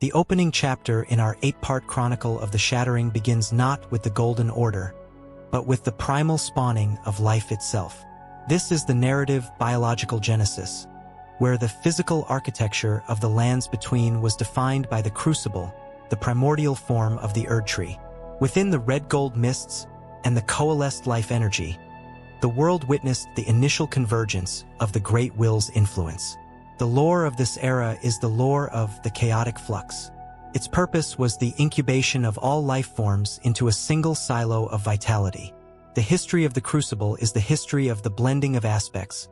The opening chapter in our 8-part chronicle of the Shattering begins not with the Golden Order, but with the primal spawning of life itself. This is the narrative biological genesis, where the physical architecture of the lands between was defined by the crucible, the primordial form of the Erdtree. Within the red-gold mists and the coalesced life energy, the world witnessed the initial convergence of the Great Will's influence. The lore of this era is the lore of the chaotic flux. Its purpose was the incubation of all life forms into a single silo of vitality. The history of the Crucible is the history of the blending of aspects,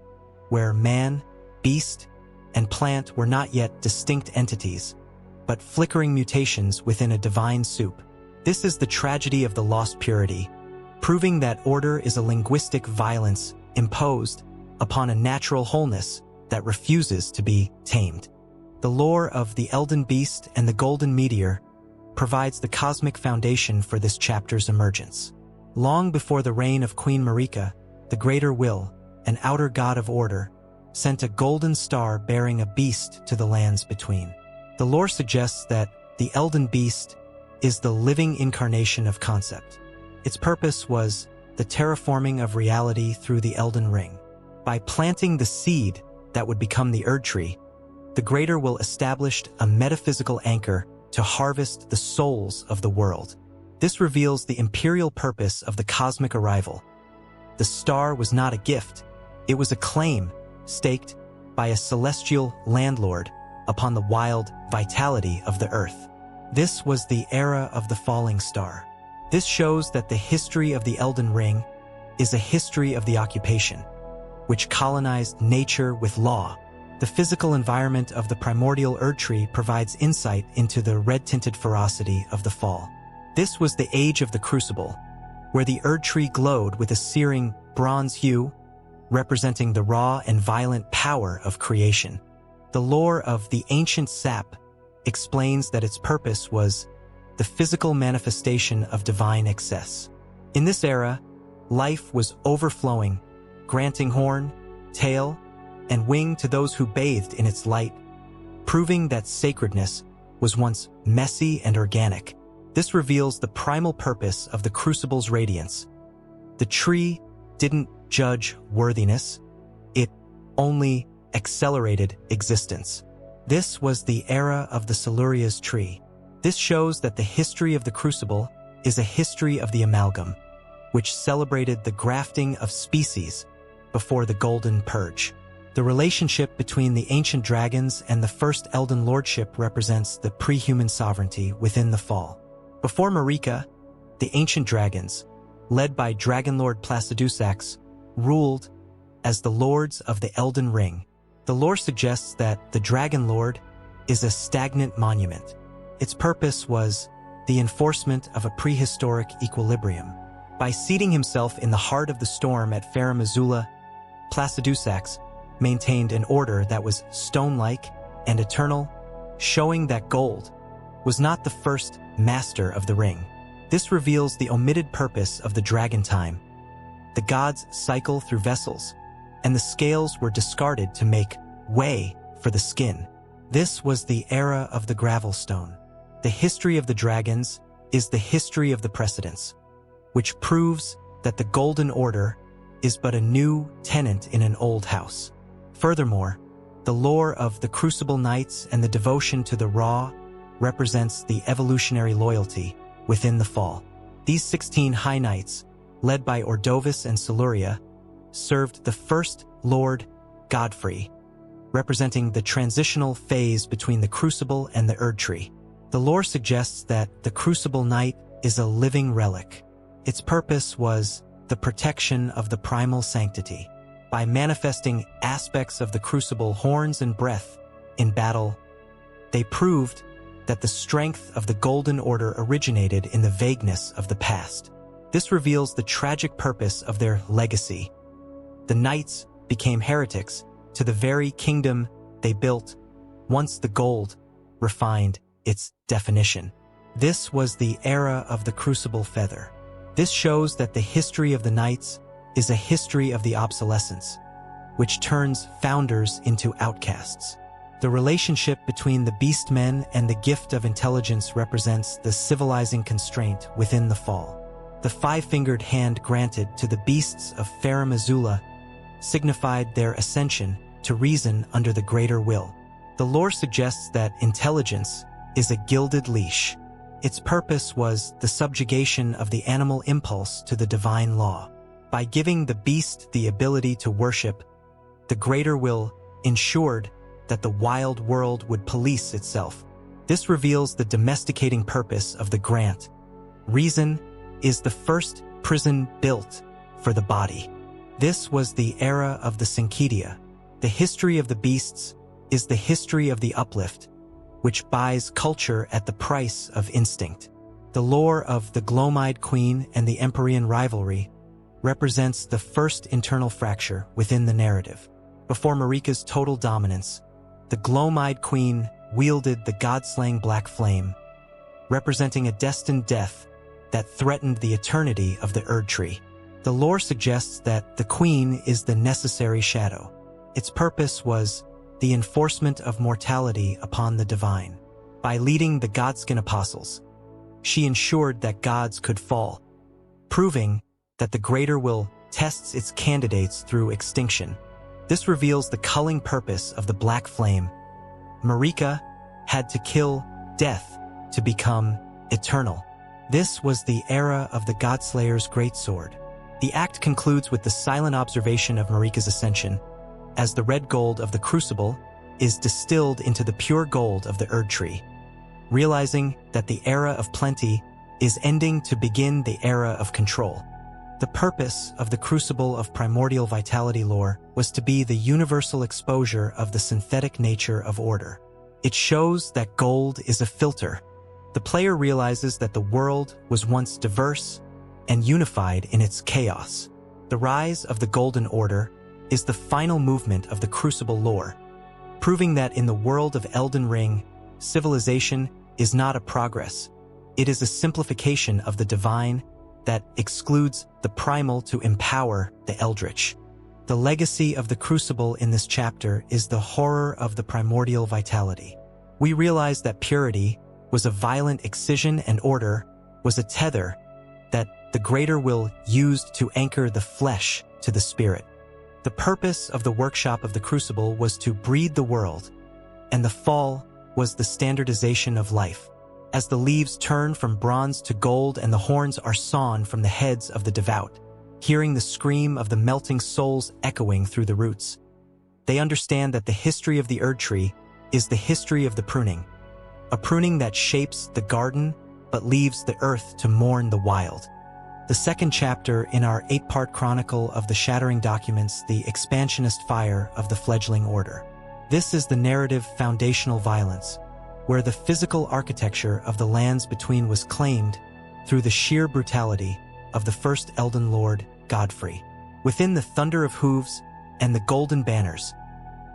where man, beast, and plant were not yet distinct entities, but flickering mutations within a divine soup. This is the tragedy of the lost purity, proving that order is a linguistic violence imposed upon a natural wholeness that refuses to be tamed. The lore of the Elden Beast and the Golden Meteor provides the cosmic foundation for this chapter's emergence. Long before the reign of Queen Marika, the Greater Will, an outer god of order, sent a golden star bearing a beast to the lands between. The lore suggests that the Elden Beast is the living incarnation of concept. Its purpose was the terraforming of reality through the Elden Ring. By planting the seed that would become the Erdtree, the Greater Will established a metaphysical anchor to harvest the souls of the world. This reveals the imperial purpose of the cosmic arrival. The star was not a gift, it was a claim staked by a celestial landlord upon the wild vitality of the earth. This was the era of the falling star. This shows that the history of the Elden Ring is a history of the occupation, which colonized nature with law. The physical environment of the primordial Erdtree provides insight into the red-tinted ferocity of the fall. This was the age of the Crucible, where the Erdtree glowed with a searing bronze hue, representing the raw and violent power of creation. The lore of the ancient sap explains that its purpose was the physical manifestation of divine excess. In this era, life was overflowing, granting horn, tail, and wing to those who bathed in its light, proving that sacredness was once messy and organic. This reveals the primal purpose of the Crucible's radiance. The tree didn't judge worthiness, it only accelerated existence. This was the era of the Siluria's tree. This shows that the history of the Crucible is a history of the amalgam, which celebrated the grafting of species before the Golden Purge. The relationship between the ancient dragons and the first Elden Lordship represents the pre-human sovereignty within the fall. Before Marika, the ancient dragons, led by Dragonlord Placidusax, ruled as the lords of the Elden Ring. The lore suggests that the Dragon Lord is a stagnant monument. Its purpose was the enforcement of a prehistoric equilibrium. By seating himself in the heart of the storm at Farum Azula, Placidusax maintained an order that was stone-like and eternal, showing that gold was not the first master of the ring. This reveals the omitted purpose of the dragon time. The gods cycle through vessels, and the scales were discarded to make way for the skin. This was the era of the Gravelstone. The history of the dragons is the history of the precedents, which proves that the Golden Order is but a new tenant in an old house. Furthermore, the lore of the Crucible Knights and the devotion to the Raw represents the evolutionary loyalty within the fall. These 16 High Knights, led by Ordovis and Siluria, served the first Lord Godfrey, representing the transitional phase between the Crucible and the Erdtree. The lore suggests that the Crucible Knight is a living relic. Its purpose was the protection of the primal sanctity. By manifesting aspects of the Crucible horns and breath in battle, they proved that the strength of the Golden Order originated in the vagueness of the past. This reveals the tragic purpose of their legacy. The knights became heretics to the very kingdom they built once the gold refined its definition. This was the era of the Crucible Feather. This shows that the history of the knights is a history of the obsolescence, which turns founders into outcasts. The relationship between the beastmen and the gift of intelligence represents the civilizing constraint within the fall. The five-fingered hand granted to the beasts of Farum Azula signified their ascension to reason under the greater will. The lore suggests that intelligence is a gilded leash. Its purpose was the subjugation of the animal impulse to the divine law. By giving the beast the ability to worship, the greater will ensured that the wild world would police itself. This reveals the domesticating purpose of the grant. Reason is the first prison built for the body. This was the era of the Syncetia. The history of the beasts is the history of the uplift, which buys culture at the price of instinct. The lore of the Glomide Queen and the Empyrean rivalry represents the first internal fracture within the narrative. Before Marika's total dominance, the Glomide Queen wielded the god-slaying black flame, representing a destined death that threatened the eternity of the Erdtree. The lore suggests that the queen is the necessary shadow. Its purpose was the enforcement of mortality upon the divine. By leading the Godskin apostles, she ensured that gods could fall, proving that the greater will tests its candidates through extinction. This reveals the culling purpose of the black flame. Marika had to kill death to become eternal. This was the era of the Godslayer's greatsword. The act concludes with the silent observation of Marika's ascension, as the red gold of the crucible is distilled into the pure gold of the Erdtree, realizing that the era of plenty is ending to begin the era of control. The purpose of the crucible of primordial vitality lore was to be the universal exposure of the synthetic nature of order. It shows that gold is a filter. The player realizes that the world was once diverse and unified in its chaos. The rise of the Golden Order is the final movement of the Crucible lore, proving that in the world of Elden Ring, civilization is not a progress. It is a simplification of the divine that excludes the primal to empower the eldritch. The legacy of the Crucible in this chapter is the horror of the primordial vitality. We realize that purity was a violent excision and order was a tether that the greater will used to anchor the flesh to the spirit. The purpose of the workshop of the Crucible was to breed the world, and the fall was the standardization of life. As the leaves turn from bronze to gold and the horns are sawn from the heads of the devout, hearing the scream of the melting souls echoing through the roots, they understand that the history of the Erdtree is the history of the pruning, a pruning that shapes the garden but leaves the earth to mourn the wild. The second chapter in our 8-part chronicle of the Shattering documents the expansionist fire of the fledgling order. This is the narrative foundational violence, where the physical architecture of the lands between was claimed through the sheer brutality of the first Elden Lord, Godfrey. Within the thunder of hooves and the golden banners,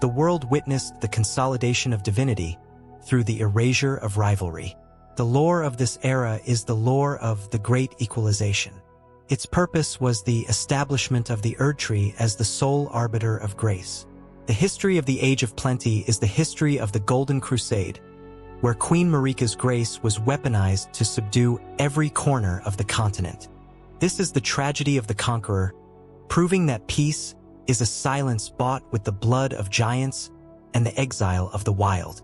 the world witnessed the consolidation of divinity through the erasure of rivalry. The lore of this era is the lore of the Great Equalization. Its purpose was the establishment of the Erdtree as the sole arbiter of grace. The history of the Age of Plenty is the history of the Golden Crusade, where Queen Marika's grace was weaponized to subdue every corner of the continent. This is the tragedy of the conqueror, proving that peace is a silence bought with the blood of giants and the exile of the wild.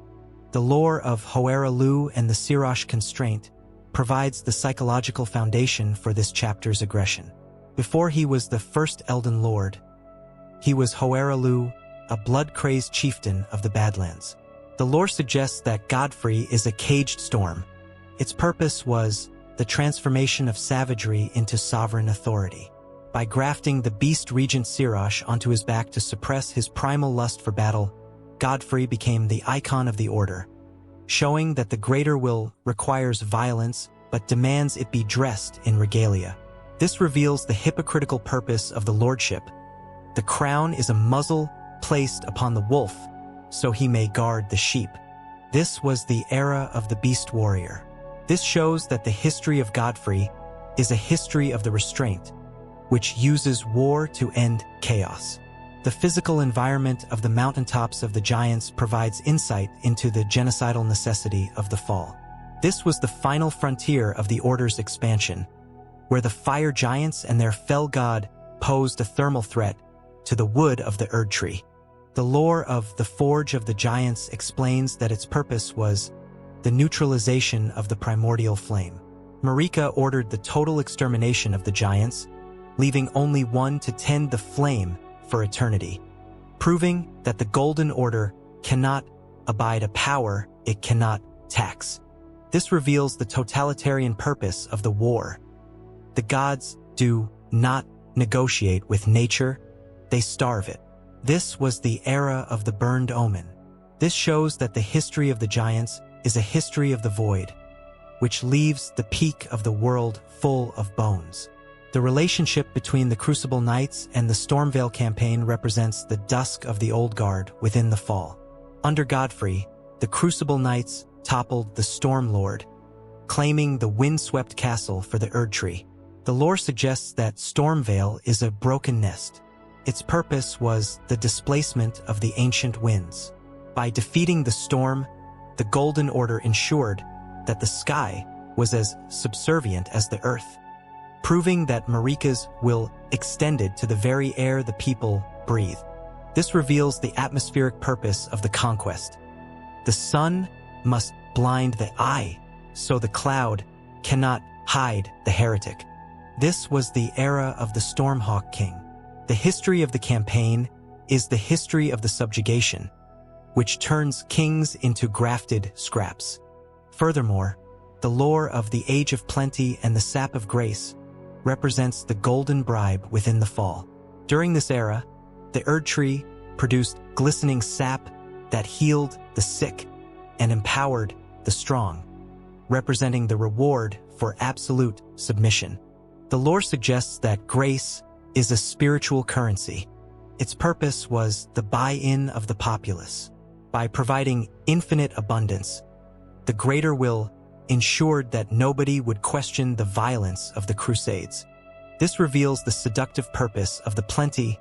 The lore of Hoaralu and the Sirash constraint provides the psychological foundation for this chapter's aggression. Before he was the first Elden Lord, he was Hoaralu, a blood-crazed chieftain of the Badlands. The lore suggests that Godfrey is a caged storm. Its purpose was the transformation of savagery into sovereign authority. By grafting the beast regent Sirash onto his back to suppress his primal lust for battle, Godfrey became the icon of the order, showing that the greater will requires violence but demands it be dressed in regalia. This reveals the hypocritical purpose of the lordship. The crown is a muzzle placed upon the wolf, so he may guard the sheep. This was the era of the beast warrior. This shows that the history of Godfrey is a history of the restraint, which uses war to end chaos. The physical environment of the mountaintops of the giants provides insight into the genocidal necessity of the fall. This was the final frontier of the Order's expansion, where the fire giants and their fell god posed a thermal threat to the wood of the Erdtree. The lore of the Forge of the Giants explains that its purpose was the neutralization of the primordial flame. Marika ordered the total extermination of the giants, leaving only one to tend the flame for eternity, proving that the Golden Order cannot abide a power it cannot tax. This reveals the totalitarian purpose of the war. The gods do not negotiate with nature, they starve it. This was the era of the burned omen. This shows that the history of the giants is a history of the void, which leaves the peak of the world full of bones. The relationship between the Crucible Knights and the Stormveil campaign represents the dusk of the Old Guard within the fall. Under Godfrey, the Crucible Knights toppled the Storm Lord, claiming the windswept castle for the Erdtree. The lore suggests that Stormveil is a broken nest. Its purpose was the displacement of the ancient winds. By defeating the storm, the Golden Order ensured that the sky was as subservient as the earth, proving that Marika's will extended to the very air the people breathe. This reveals the atmospheric purpose of the conquest. The sun must blind the eye, so the cloud cannot hide the heretic. This was the era of the Stormhawk King. The history of the campaign is the history of the subjugation, which turns kings into grafted scraps. Furthermore, the lore of the Age of Plenty and the Sap of Grace represents the golden bribe within the fall. During this era, the Erdtree produced glistening sap that healed the sick and empowered the strong, representing the reward for absolute submission. The lore suggests that grace is a spiritual currency. Its purpose was the buy-in of the populace. By providing infinite abundance, the greater will ensured that nobody would question the violence of the Crusades. This reveals the seductive purpose of the plenty.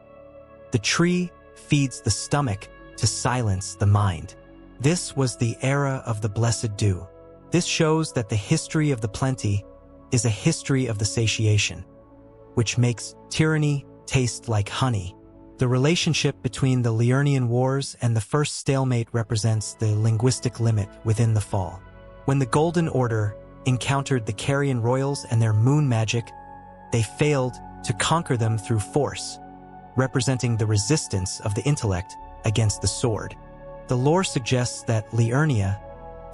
The tree feeds the stomach to silence the mind. This was the era of the Blessed Dew. This shows that the history of the plenty is a history of the satiation, which makes tyranny taste like honey. The relationship between the Liurnian Wars and the First Stalemate represents the linguistic limit within the fall. When the Golden Order encountered the Carrion Royals and their moon magic, they failed to conquer them through force, representing the resistance of the intellect against the sword. The lore suggests that Liurnia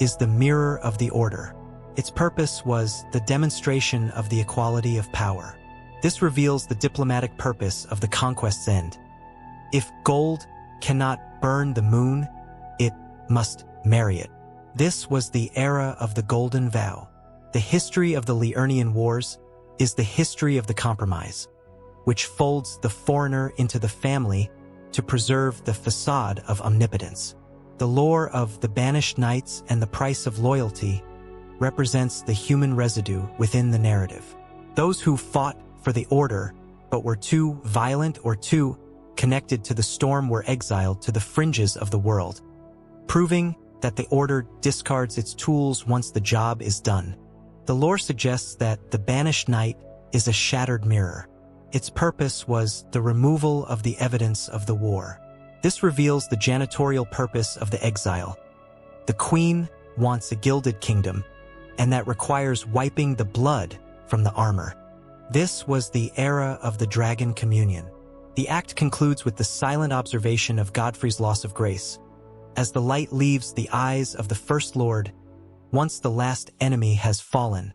is the mirror of the Order. Its purpose was the demonstration of the equality of power. This reveals the diplomatic purpose of the conquest's end. If gold cannot burn the moon, it must marry it. This was the era of the Golden Vow. The history of the Liurnian Wars is the history of the compromise, which folds the foreigner into the family to preserve the facade of omnipotence. The lore of the Banished Knights and the price of loyalty represents the human residue within the narrative. Those who fought for the Order but were too violent or too connected to the storm were exiled to the fringes of the world, proving that the Order discards its tools once the job is done. The lore suggests that the Banished Knight is a shattered mirror. Its purpose was the removal of the evidence of the war. This reveals the janitorial purpose of the exile. The Queen wants a gilded kingdom, and that requires wiping the blood from the armor. This was the era of the Dragon Communion. The act concludes with the silent observation of Godfrey's loss of grace. As the light leaves the eyes of the First Lord, once the last enemy has fallen,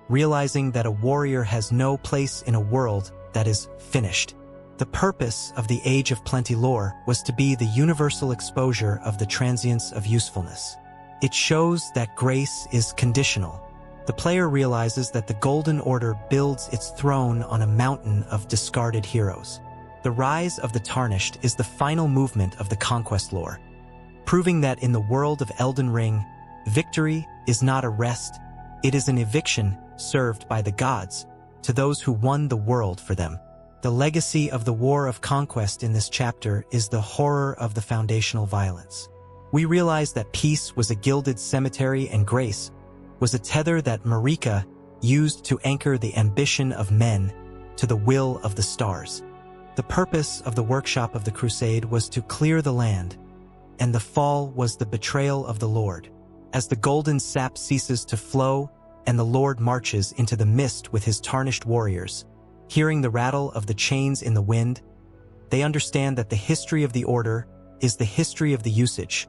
realizing that a warrior has no place in a world that is finished. The purpose of the Age of Plenty lore was to be the universal exposure of the transience of usefulness. It shows that grace is conditional. The player realizes that the Golden Order builds its throne on a mountain of discarded heroes. The rise of the Tarnished is the final movement of the conquest lore, proving that in the world of Elden Ring, victory is not a rest, it is an eviction served by the gods to those who won the world for them. The legacy of the War of Conquest in this chapter is the horror of the foundational violence. We realize that peace was a gilded cemetery and grace was a tether that Marika used to anchor the ambition of men to the will of the stars. The purpose of the workshop of the crusade was to clear the land, and the fall was the betrayal of the Lord. As the golden sap ceases to flow and the Lord marches into the mist with his tarnished warriors, hearing the rattle of the chains in the wind, they understand that the history of the order is the history of the usage,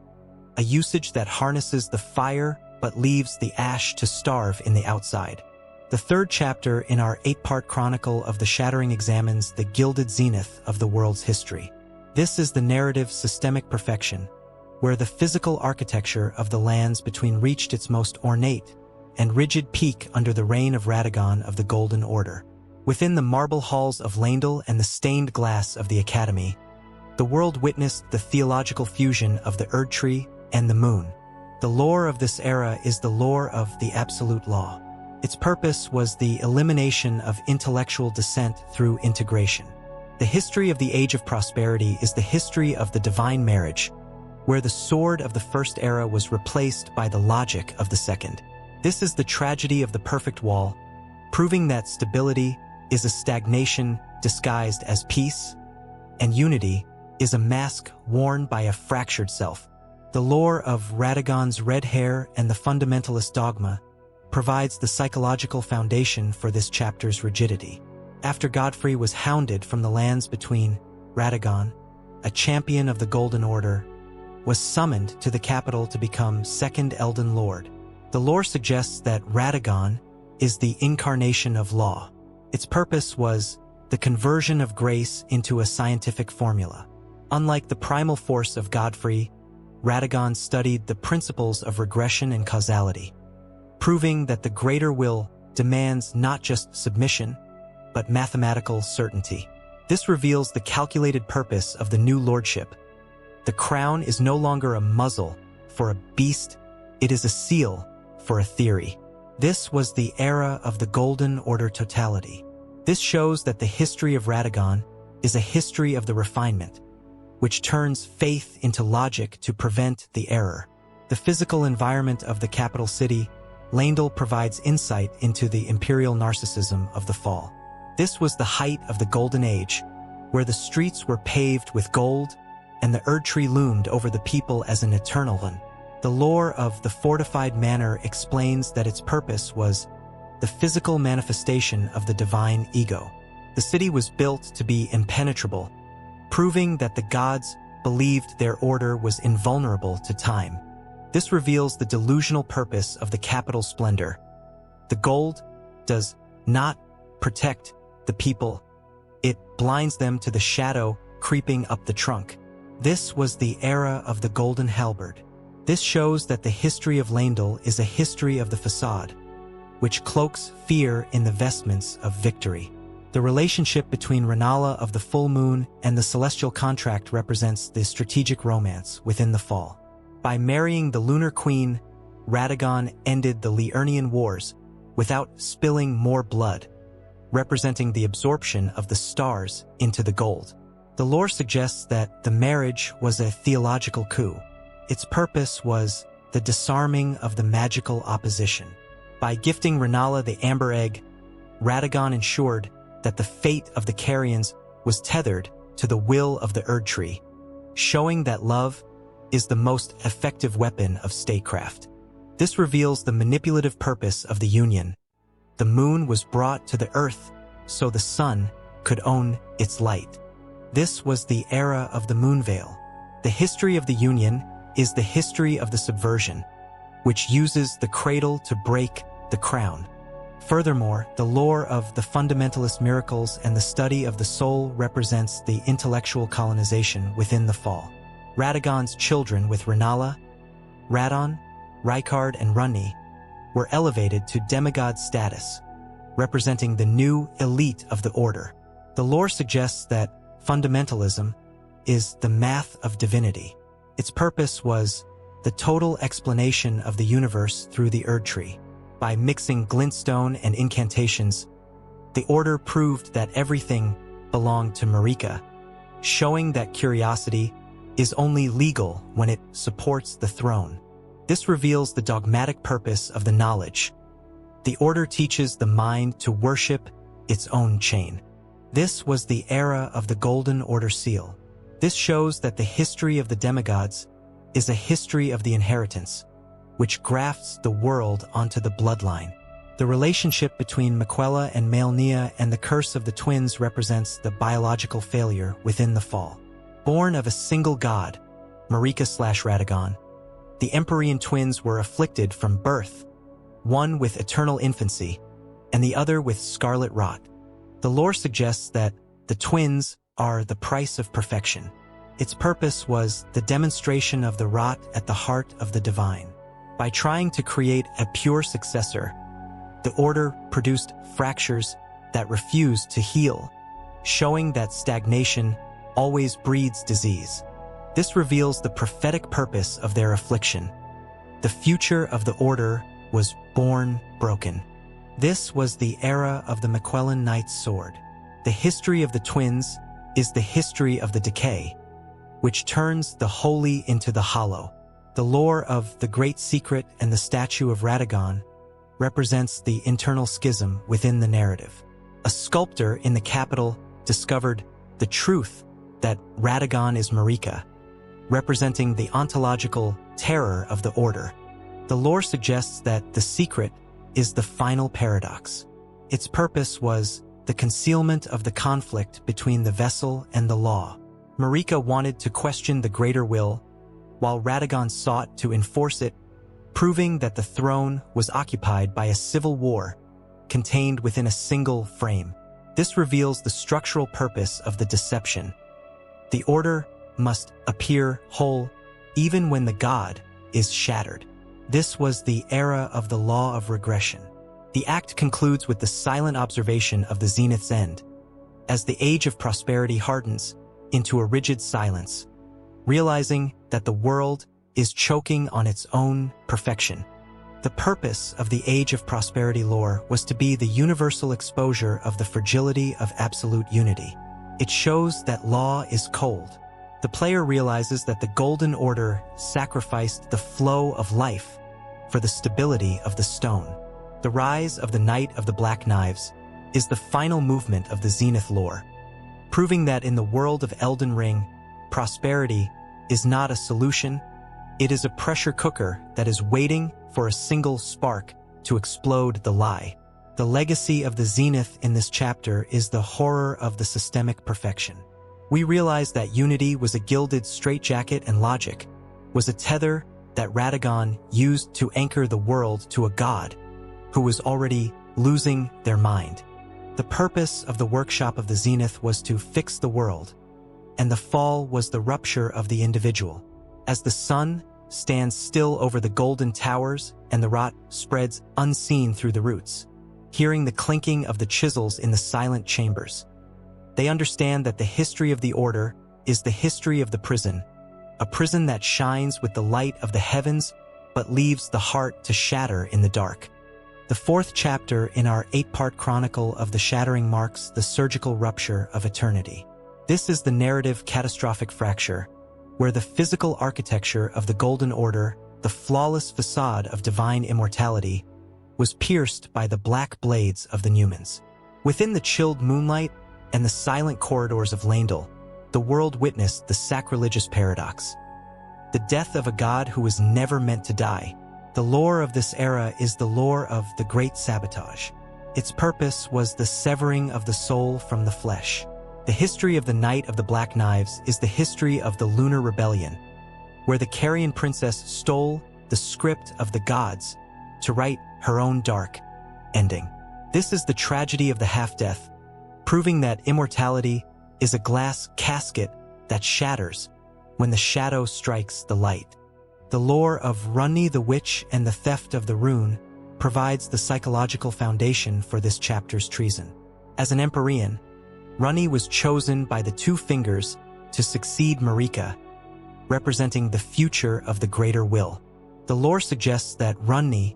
a usage that harnesses the fire but leaves the ash to starve in the outside. The third chapter in our 8-part chronicle of the Shattering examines the gilded zenith of the world's history. This is the narrative systemic perfection, where the physical architecture of the lands between reached its most ornate and rigid peak under the reign of Radagon of the Golden Order. Within the marble halls of Leyndell and the stained glass of the Academy, the world witnessed the theological fusion of the Erdtree and the moon. The lore of this era is the lore of the absolute law. Its purpose was the elimination of intellectual dissent through integration. The history of the Age of Prosperity is the history of the divine marriage, where the sword of the first era was replaced by the logic of the second. This is the tragedy of the perfect wall, proving that stability is a stagnation disguised as peace, and unity is a mask worn by a fractured self. The lore of Radagon's red hair and the fundamentalist dogma provides the psychological foundation for this chapter's rigidity. After Godfrey was hounded from the lands between, Radagon, a champion of the Golden Order, was summoned to the capital to become second Elden Lord. The lore suggests that Radagon is the incarnation of law. Its purpose was the conversion of grace into a scientific formula. Unlike the primal force of Godfrey, Radagon studied the principles of regression and causality, proving that the greater will demands not just submission, but mathematical certainty. This reveals the calculated purpose of the new lordship. The crown is no longer a muzzle for a beast, it is a seal for a theory. This was the era of the Golden Order totality. This shows that the history of Radagon is a history of the refinement, which turns faith into logic to prevent the error. The physical environment of the capital city, Leyndell, provides insight into the imperial narcissism of the fall. This was the height of the Golden Age, where the streets were paved with gold and the Erdtree loomed over the people as an eternal one. The lore of the fortified manor explains that its purpose was the physical manifestation of the divine ego. The city was built to be impenetrable, proving that the gods believed their order was invulnerable to time. This reveals the delusional purpose of the capital splendor. The gold does not protect the people. It blinds them to the shadow creeping up the trunk. This was the era of the golden halberd. This shows that the history of Leyndell is a history of the facade, which cloaks fear in the vestments of victory. The relationship between Rennala of the full moon and the celestial contract represents the strategic romance within the fall. By marrying the lunar queen, Radagon ended the Liurnian wars without spilling more blood, representing the absorption of the stars into the gold. The lore suggests that the marriage was a theological coup. Its purpose was the disarming of the magical opposition. By gifting Rennala the amber egg, Radagon ensured that the fate of the Carians was tethered to the will of the Erdtree, showing that love is the most effective weapon of statecraft. This reveals the manipulative purpose of the union. The moon was brought to the earth so the sun could own its light. This was the era of the Moonveil. The history of the union is the history of the subversion, which uses the cradle to break the crown. Furthermore, the lore of the fundamentalist miracles and the study of the soul represents the intellectual colonization within the fall. Radagon's children with Rennala, Radon, Rykard, and Runni were elevated to demigod status, representing the new elite of the order. The lore suggests that fundamentalism is the math of divinity. Its purpose was the total explanation of the universe through the Erdtree. By mixing glintstone and incantations, the order proved that everything belonged to Marika, showing that curiosity is only legal when it supports the throne. This reveals the dogmatic purpose of the knowledge. The order teaches the mind to worship its own chain. This was the era of the Golden Order seal. This shows that the history of the demigods is a history of the inheritance, which grafts the world onto the bloodline. The relationship between Miquella and Malenia and the curse of the twins represents the biological failure within the fall. Born of a single god, Marika/Radagon, the Empyrean twins were afflicted from birth, one with eternal infancy and the other with scarlet rot. The lore suggests that the twins are the price of perfection. Its purpose was the demonstration of the rot at the heart of the divine. By trying to create a pure successor, the order produced fractures that refused to heal, showing that stagnation always breeds disease. This reveals the prophetic purpose of their affliction. The future of the order was born broken. This was the era of the Miquellan Knight's sword. The history of the twins is the history of the decay, which turns the holy into the hollow. The lore of the Great Secret and the statue of Radagon represents the internal schism within the narrative. A sculptor in the capital discovered the truth that Radagon is Marika, representing the ontological terror of the order. The lore suggests that the secret is the final paradox. Its purpose was the concealment of the conflict between the vessel and the law. Marika wanted to question the greater will, while Radagon sought to enforce it, proving that the throne was occupied by a civil war contained within a single frame. This reveals the structural purpose of the deception. The order must appear whole even when the god is shattered. This was the era of the law of regression. The act concludes with the silent observation of the zenith's end, as the age of prosperity hardens into a rigid silence, realizing that the world is choking on its own perfection. The purpose of the Age of Prosperity lore was to be the universal exposure of the fragility of absolute unity. It shows that law is cold. The player realizes that the Golden Order sacrificed the flow of life for the stability of the stone. The rise of the Knight of the Black Knives is the final movement of the Zenith lore, proving that in the world of Elden Ring, prosperity is not a solution, it is a pressure cooker that is waiting for a single spark to explode the lie. The legacy of the Zenith in this chapter is the horror of the systemic perfection. We realize that unity was a gilded straitjacket and logic was a tether that Radagon used to anchor the world to a god who was already losing their mind. The purpose of the workshop of the Zenith was to fix the world, and the fall was the rupture of the individual. As the sun stands still over the golden towers and the rot spreads unseen through the roots, hearing the clinking of the chisels in the silent chambers, they understand that the history of the Order is the history of the prison, a prison that shines with the light of the heavens but leaves the heart to shatter in the dark. The fourth chapter in our 8-part chronicle of the Shattering marks the surgical rupture of eternity. This is the narrative catastrophic fracture, where the physical architecture of the Golden Order, the flawless facade of divine immortality, was pierced by the black blades of the Numens. Within the chilled moonlight and the silent corridors of Leyndell, the world witnessed the sacrilegious paradox. The death of a god who was never meant to die. The lore of this era is the lore of the Great Sabotage. Its purpose was the severing of the soul from the flesh. The history of the Knight of the Black Knives is the history of the Lunar Rebellion, where the Carian princess stole the script of the gods to write her own dark ending. This is the tragedy of the half-death, proving that immortality is a glass casket that shatters when the shadow strikes the light. The lore of Runni the Witch and the theft of the rune provides the psychological foundation for this chapter's treason. As an Empyrean, Runni was chosen by the Two Fingers to succeed Marika, representing the future of the Greater Will. The lore suggests that Runni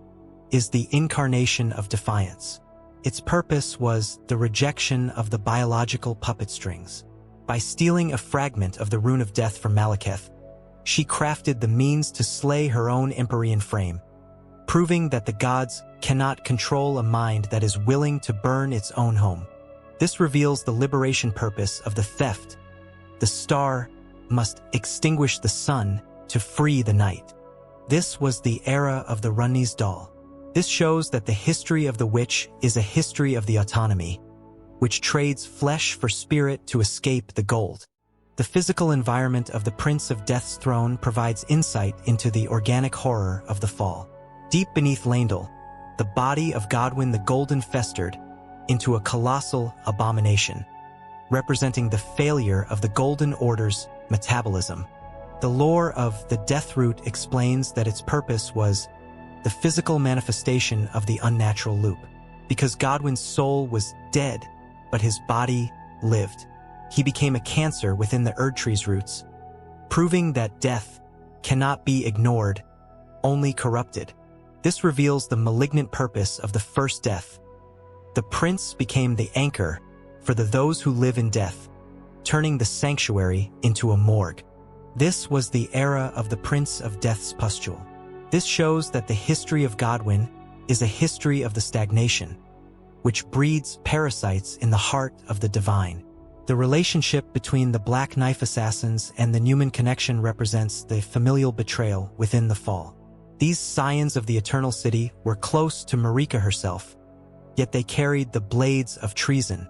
is the incarnation of defiance. Its purpose was the rejection of the biological puppet strings. By stealing a fragment of the Rune of Death from Malekith, she crafted the means to slay her own Empyrean frame, proving that the gods cannot control a mind that is willing to burn its own home. This reveals the liberation purpose of the theft. The star must extinguish the sun to free the night. This was the era of the Runni's doll. This shows that the history of the witch is a history of the autonomy, which trades flesh for spirit to escape the gold. The physical environment of the Prince of Death's throne provides insight into the organic horror of the fall. Deep beneath Leyndell, the body of Godwyn the Golden festered into a colossal abomination, representing the failure of the Golden Order's metabolism. The lore of the Death Root explains that its purpose was the physical manifestation of the unnatural loop. Because Godwyn's soul was dead, but his body lived, he became a cancer within the Erdtree's roots, proving that death cannot be ignored, only corrupted. This reveals the malignant purpose of the first death. The prince became the anchor for those who live in death, turning the sanctuary into a morgue. This was the era of the Prince of Death's pustule. This shows that the history of Godwyn is a history of the stagnation, which breeds parasites in the heart of the divine. The relationship between the Black Knife assassins and the Newman connection represents the familial betrayal within the fall. These scions of the Eternal City were close to Marika herself, yet they carried the blades of treason,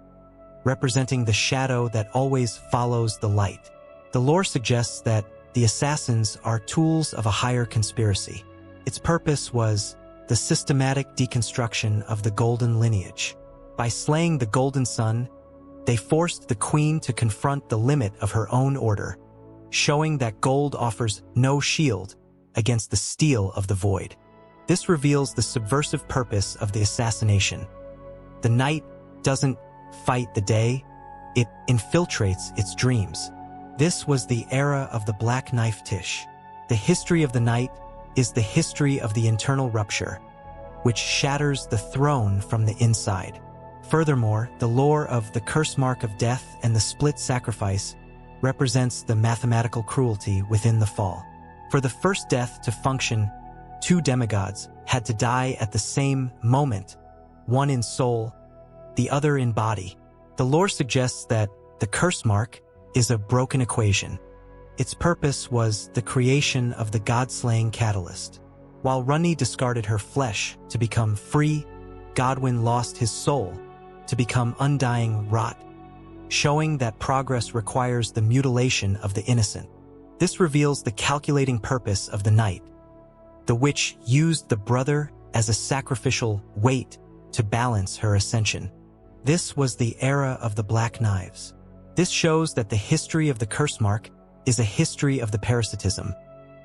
representing the shadow that always follows the light. The lore suggests that the assassins are tools of a higher conspiracy. Its purpose was the systematic deconstruction of the Golden lineage. By slaying the Golden Sun, they forced the Queen to confront the limit of her own order, showing that gold offers no shield against the steel of the void. This reveals the subversive purpose of the assassination. The night doesn't fight the day, it infiltrates its dreams. This was the era of the Black Knife Tish. The history of the night is the history of the internal rupture, which shatters the throne from the inside. Furthermore, the lore of the curse mark of death and the split sacrifice represents the mathematical cruelty within the fall. For the first death to function, two demigods had to die at the same moment, one in soul, the other in body. The lore suggests that the curse mark is a broken equation. Its purpose was the creation of the god-slaying catalyst. While Runni discarded her flesh to become free, Godwyn lost his soul to become undying rot, showing that progress requires the mutilation of the innocent. This reveals the calculating purpose of the night. The witch used the brother as a sacrificial weight to balance her ascension. This was the era of the Black Knives. This shows that the history of the curse mark is a history of the parasitism,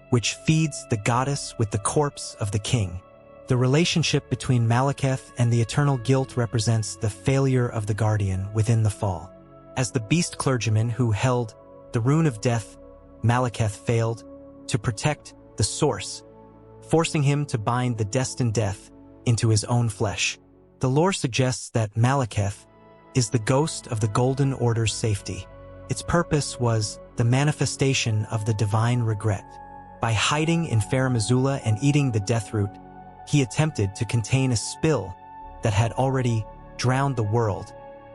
which feeds the goddess with the corpse of the king. The relationship between Malekith and the eternal guilt represents the failure of the guardian within the fall. As the beast clergyman who held the Rune of Death, Malekith failed to protect the source, forcing him to bind the destined death into his own flesh. The lore suggests that Malekith is the ghost of the Golden Order's safety. Its purpose was the manifestation of the divine regret. By hiding in Farum Azula and eating the death root, he attempted to contain a spill that had already drowned the world,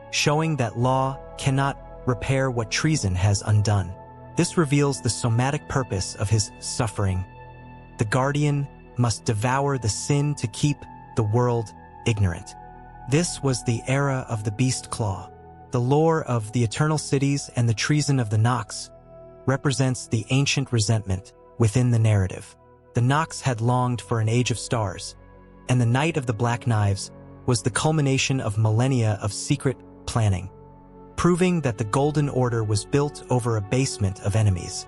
showing that law cannot repair what treason has undone. This reveals the somatic purpose of his suffering. The guardian must devour the sin to keep the world ignorant. This was the era of the beast claw. The lore of the eternal cities and the treason of the Nox represents the ancient resentment within the narrative. The Nox had longed for an age of stars, and the Night of the Black Knives was the culmination of millennia of secret planning, proving that the Golden Order was built over a basement of enemies.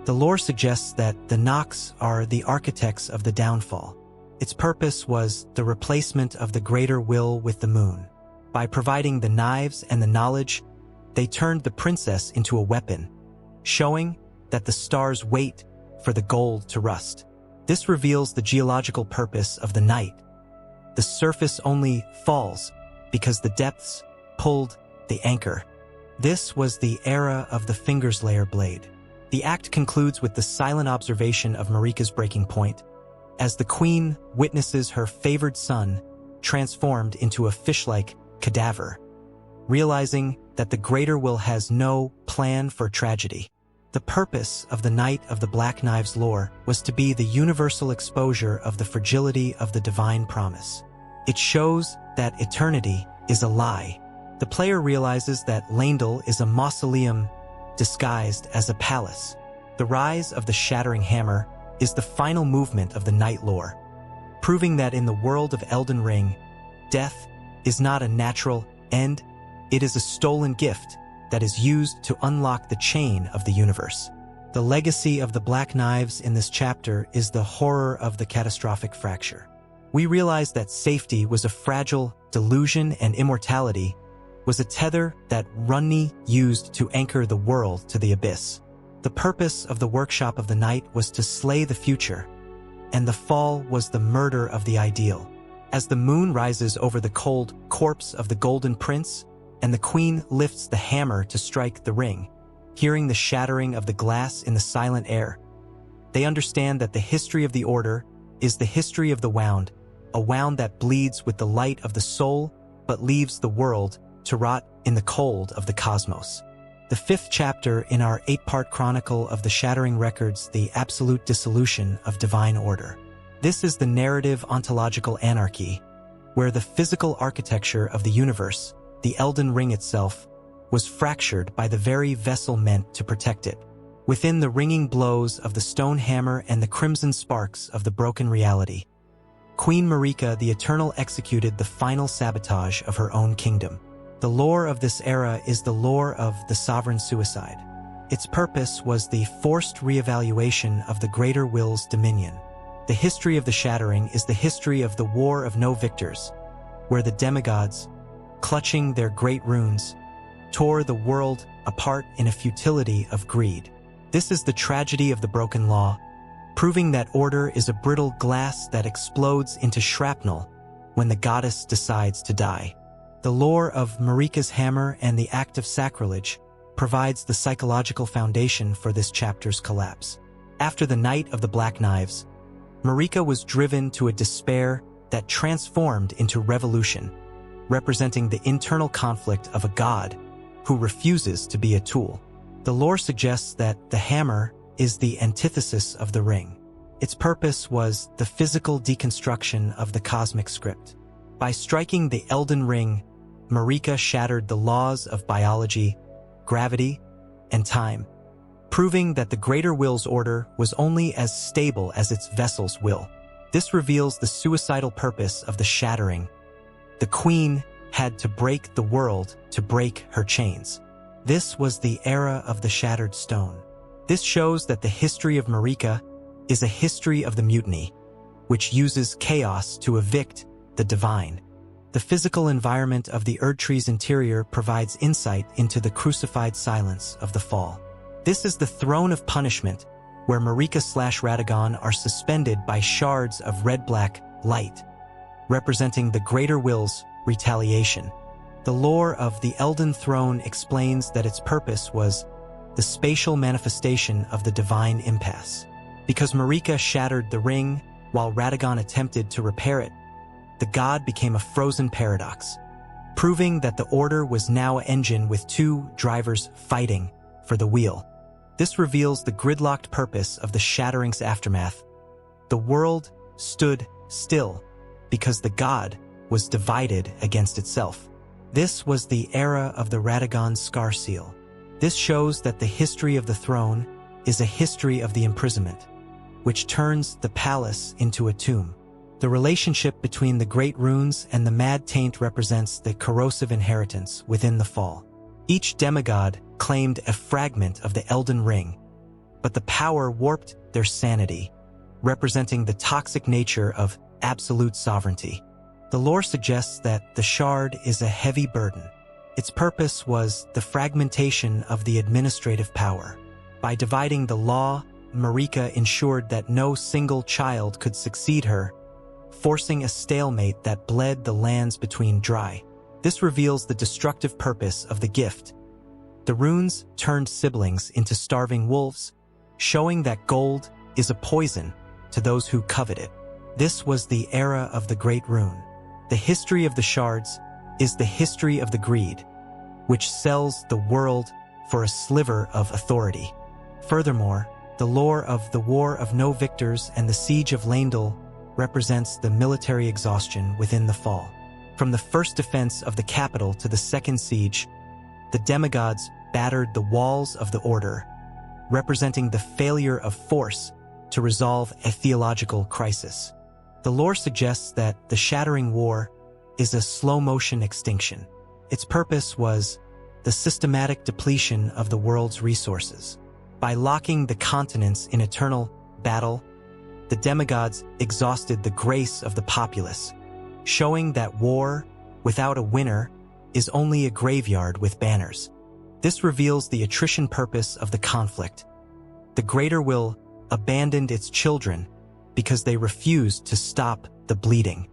The lore suggests that the Nox are the architects of the downfall. Its purpose was the replacement of the greater will with the moon. By providing the knives and the knowledge, they turned the princess into a weapon, showing that the stars wait for the gold to rust. This reveals the geological purpose of the night. The surface only falls because the depths pulled the anchor. This was the era of the Fingers Layer blade. The act concludes with the silent observation of Marika's breaking point, as the queen witnesses her favored son transformed into a fish-like cadaver, realizing that the greater will has no plan for tragedy. The purpose of the Knight of the Black Knives lore was to be the universal exposure of the fragility of the divine promise. It shows that eternity is a lie. The player realizes that Leyndell is a mausoleum disguised as a palace. The rise of the Shattering Hammer is the final movement of the Knight lore, proving that in the world of Elden Ring, death is not a natural end, it is a stolen gift that is used to unlock the chain of the universe. The legacy of the Black Knives in this chapter is the horror of the catastrophic fracture. We realize that safety was a fragile delusion and immortality was a tether that Runni used to anchor the world to the abyss. The purpose of the workshop of the night was to slay the future, and the fall was the murder of the ideal. As the moon rises over the cold corpse of the Golden Prince, and the queen lifts the hammer to strike the ring, hearing the shattering of the glass in the silent air, they understand that the history of the Order is the history of the wound, a wound that bleeds with the light of the soul but leaves the world to rot in the cold of the cosmos. The fifth chapter in our 8-part chronicle of the Shattering records the absolute dissolution of divine order. This is the narrative ontological anarchy, where the physical architecture of the universe, the Elden Ring itself, was fractured by the very vessel meant to protect it. Within the ringing blows of the stone hammer and the crimson sparks of the broken reality, Queen Marika the Eternal executed the final sabotage of her own kingdom. The lore of this era is the lore of the sovereign suicide. Its purpose was the forced reevaluation of the greater will's dominion. The history of the Shattering is the history of the War of No Victors, where the demigods, clutching their great runes, tore the world apart in a futility of greed. This is the tragedy of the broken law, proving that order is a brittle glass that explodes into shrapnel when the goddess decides to die. The lore of Marika's hammer and the act of sacrilege provides the psychological foundation for this chapter's collapse. After the Night of the Black Knives, Marika was driven to a despair that transformed into revolution, representing the internal conflict of a god who refuses to be a tool. The lore suggests that the hammer is the antithesis of the ring. Its purpose was the physical deconstruction of the cosmic script. By striking the Elden Ring, Marika shattered the laws of biology, gravity, and time, proving that the greater will's order was only as stable as its vessel's will. This reveals the suicidal purpose of the Shattering. The queen had to break the world to break her chains. This was the era of the shattered stone. This shows that the history of Marika is a history of the mutiny, which uses chaos to evict the divine. The physical environment of the Erdtree's interior provides insight into the crucified silence of the fall. This is the throne of punishment, where Marika/Radagon are suspended by shards of red-black light, representing the greater will's retaliation. The lore of the Elden Throne explains that its purpose was the spatial manifestation of the divine impasse. Because Marika shattered the ring while Radagon attempted to repair it, the god became a frozen paradox, proving that the Order was now an engine with two drivers fighting for the wheel. This reveals the gridlocked purpose of the Shattering's aftermath. The world stood still because the god was divided against itself. This was the era of the Radagon Scar Seal. This shows that the history of the throne is a history of the imprisonment, which turns the palace into a tomb. The relationship between the Great Runes and the Mad Taint represents the corrosive inheritance within the fall. Each demigod claimed a fragment of the Elden Ring, but the power warped their sanity, representing the toxic nature of absolute sovereignty. The lore suggests that the shard is a heavy burden. Its purpose was the fragmentation of the administrative power. By dividing the law, Marika ensured that no single child could succeed her, forcing a stalemate that bled the lands between dry. This reveals the destructive purpose of the gift. The runes turned siblings into starving wolves, showing that gold is a poison to those who covet it. This was the era of the Great Rune. The history of the shards is the history of the greed, which sells the world for a sliver of authority. Furthermore, the lore of the War of No Victors and the Siege of Leyndell represents the military exhaustion within the fall. From the first defense of the capital to the second siege, the demigods battered the walls of the order, representing the failure of force to resolve a theological crisis. The lore suggests that the Shattering War is a slow-motion extinction. Its purpose was the systematic depletion of the world's resources. By locking the continents in eternal battle, the demigods exhausted the grace of the populace, showing that war without a winner is only a graveyard with banners. This reveals the attrition purpose of the conflict. The greater will abandoned its children because they refused to stop the bleeding.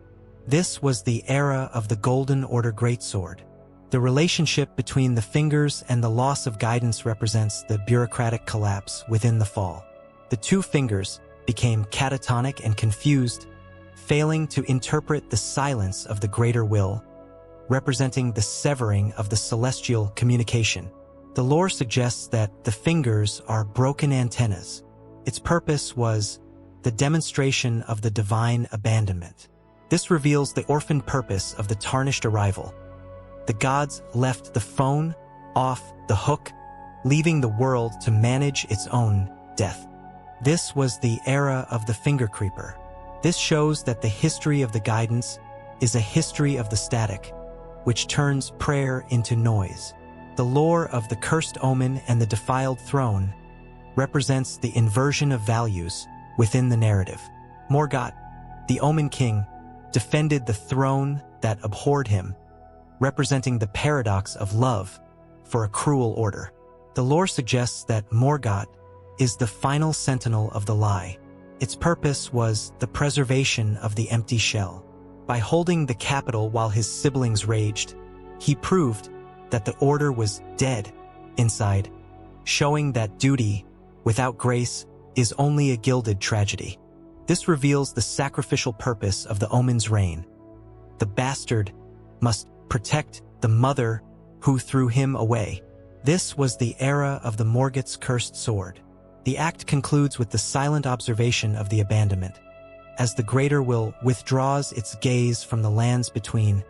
This was the era of the Golden Order Greatsword. The relationship between the fingers and the loss of guidance represents the bureaucratic collapse within the fall. The two fingers became catatonic and confused, failing to interpret the silence of the greater will, representing the severing of the celestial communication. The lore suggests that the fingers are broken antennas. Its purpose was the demonstration of the divine abandonment. This reveals the orphaned purpose of the Tarnished arrival. The gods left the phone off the hook, leaving the world to manage its own death. This was the era of the finger creeper. This shows that the history of the guidance is a history of the static, which turns prayer into noise. The lore of the cursed omen and the defiled throne represents the inversion of values within the narrative. Morgott, the Omen King, defended the throne that abhorred him, representing the paradox of love for a cruel order. The lore suggests that Morgott is the final sentinel of the lie. Its purpose was the preservation of the empty shell. By holding the capital while his siblings raged, he proved that the order was dead inside, showing that duty without grace is only a gilded tragedy. This reveals the sacrificial purpose of the Omen's reign. The bastard must protect the mother who threw him away. This was the era of the Morgott's cursed sword. The act concludes with the silent observation of the abandonment, as the greater will withdraws its gaze from the lands between,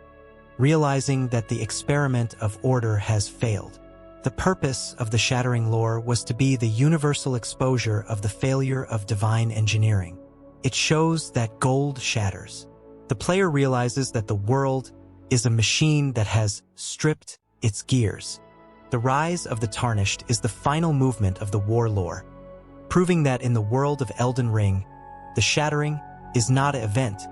realizing that the experiment of order has failed. The purpose of the Shattering lore was to be the universal exposure of the failure of divine engineering. It shows that gold shatters. The player realizes that the world is a machine that has stripped its gears. The rise of the Tarnished is the final movement of the war lore, proving that in the world of Elden Ring, the Shattering is not an event,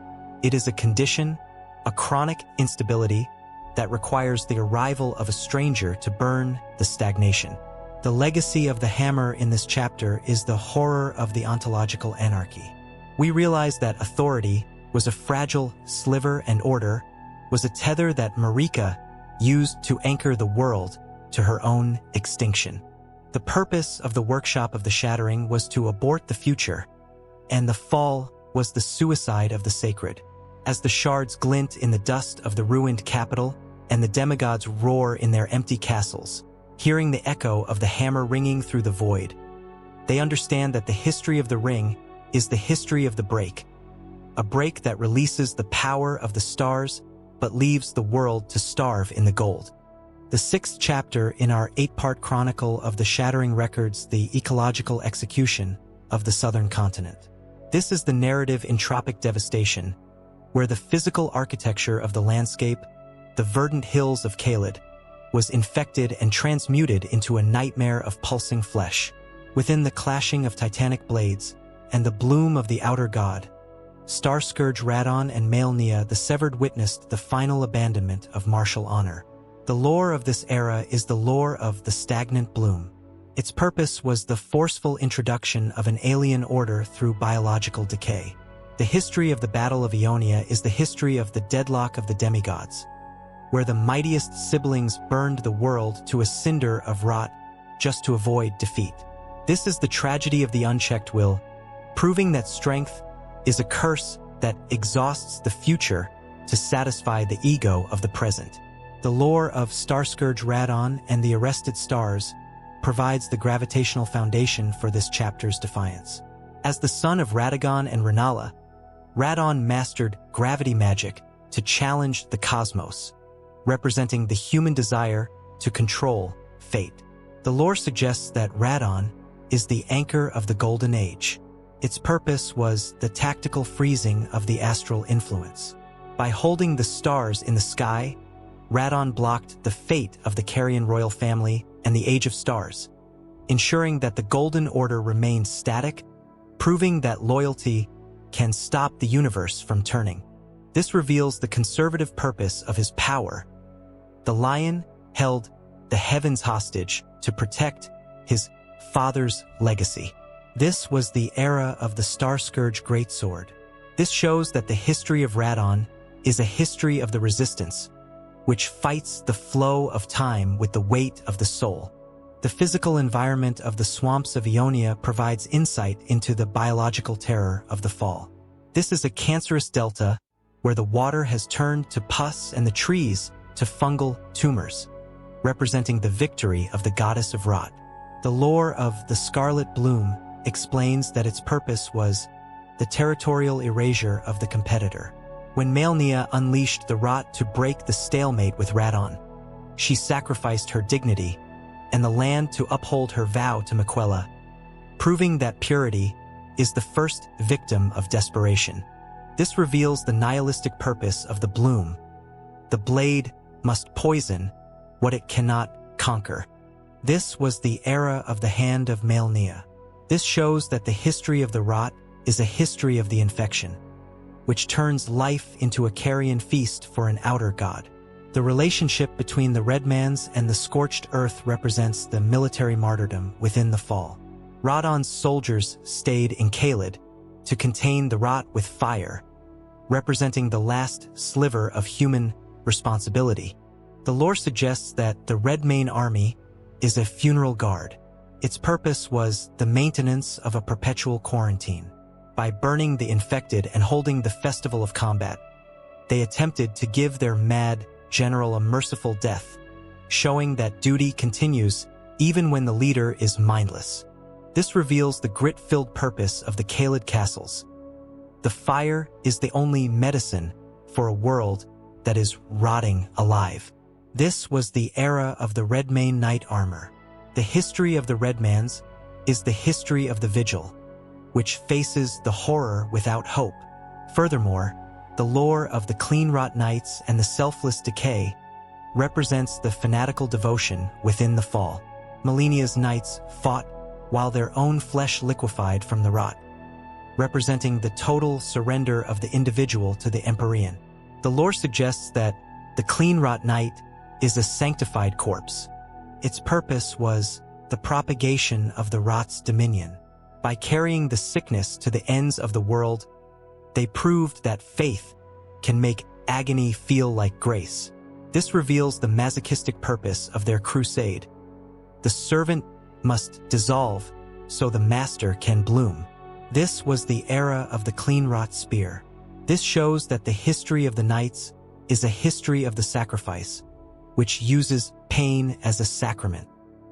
it is a condition, a chronic instability that requires the arrival of a stranger to burn the stagnation. The legacy of the hammer in this chapter is the horror of the ontological anarchy. We realize that authority was a fragile sliver and order was a tether that Marika used to anchor the world to her own extinction. The purpose of the workshop of the Shattering was to abort the future, and the fall was the suicide of the sacred. As the shards glint in the dust of the ruined capital, and the demigods roar in their empty castles, hearing the echo of the hammer ringing through the void, they understand that the history of the ring is the history of the break, a break that releases the power of the stars but leaves the world to starve in the gold. The sixth chapter in our 8-part chronicle of the Shattering records the ecological execution of the southern continent. This is the narrative in tropic devastation, where the physical architecture of the landscape, the verdant hills of Caelid, was infected and transmuted into a nightmare of pulsing flesh. Within the clashing of titanic blades and the bloom of the outer god, Starscourge Radon and Maelnia the Severed witnessed the final abandonment of martial honor. The lore of this era is the lore of the stagnant bloom. Its purpose was the forceful introduction of an alien order through biological decay. The history of the Battle of Ionia is the history of the deadlock of the demigods, where the mightiest siblings burned the world to a cinder of rot just to avoid defeat. This is the tragedy of the unchecked will, proving that strength is a curse that exhausts the future to satisfy the ego of the present. The lore of Starscourge Radon and the Arrested Stars provides the gravitational foundation for this chapter's defiance. As the son of Radagon and Renala, Radon mastered gravity magic to challenge the cosmos, representing the human desire to control fate. The lore suggests that Radon is the anchor of the Golden Age. Its purpose was the tactical freezing of the astral influence. By holding the stars in the sky, Radon blocked the fate of the Carrion royal family and the Age of Stars, ensuring that the Golden Order remained static, proving that loyalty can stop the universe from turning. This reveals the conservative purpose of his power. The lion held the heavens hostage to protect his father's legacy. This was the era of the Starscourge Greatsword. This shows that the history of Radon is a history of the resistance, which fights the flow of time with the weight of the soul. The physical environment of the swamps of Ionia provides insight into the biological terror of the fall. This is a cancerous delta where the water has turned to pus and the trees to fungal tumors, representing the victory of the goddess of rot. The lore of the Scarlet Bloom explains that its purpose was the territorial erasure of the competitor. When Maelnia unleashed the rot to break the stalemate with Radon, she sacrificed her dignity and the land to uphold her vow to Miquella, proving that purity is the first victim of desperation. This reveals the nihilistic purpose of the bloom. The blade must poison what it cannot conquer. This was the era of the Hand of Maelnia. This shows that the history of the rot is a history of the infection, which turns life into a carrion feast for an outer god. The relationship between the Redmans and the scorched earth represents the military martyrdom within the fall. Radon's soldiers stayed in Caelid to contain the rot with fire, representing the last sliver of human responsibility. The lore suggests that the Redmane army is a funeral guard. Its purpose was the maintenance of a perpetual quarantine. By burning the infected and holding the festival of combat, they attempted to give their mad general a merciful death, showing that duty continues even when the leader is mindless. This reveals the grit-filled purpose of the Caelid castles. The fire is the only medicine for a world that is rotting alive. This was the era of the Redmane knight armor. The history of the Redmans is the history of the Vigil, which faces the horror without hope. Furthermore, the lore of the Clean Rot Knights and the Selfless Decay represents the fanatical devotion within the fall. Malenia's knights fought while their own flesh liquefied from the rot, representing the total surrender of the individual to the Empyrean. The lore suggests that the Clean Rot Knight is a sanctified corpse. Its purpose was the propagation of the rot's dominion. By carrying the sickness to the ends of the world, they proved that faith can make agony feel like grace. This reveals the masochistic purpose of their crusade. The servant must dissolve so the master can bloom. This was the era of the Clean Rot Spear. This shows that the history of the knights is a history of the sacrifice, which uses pain as a sacrament.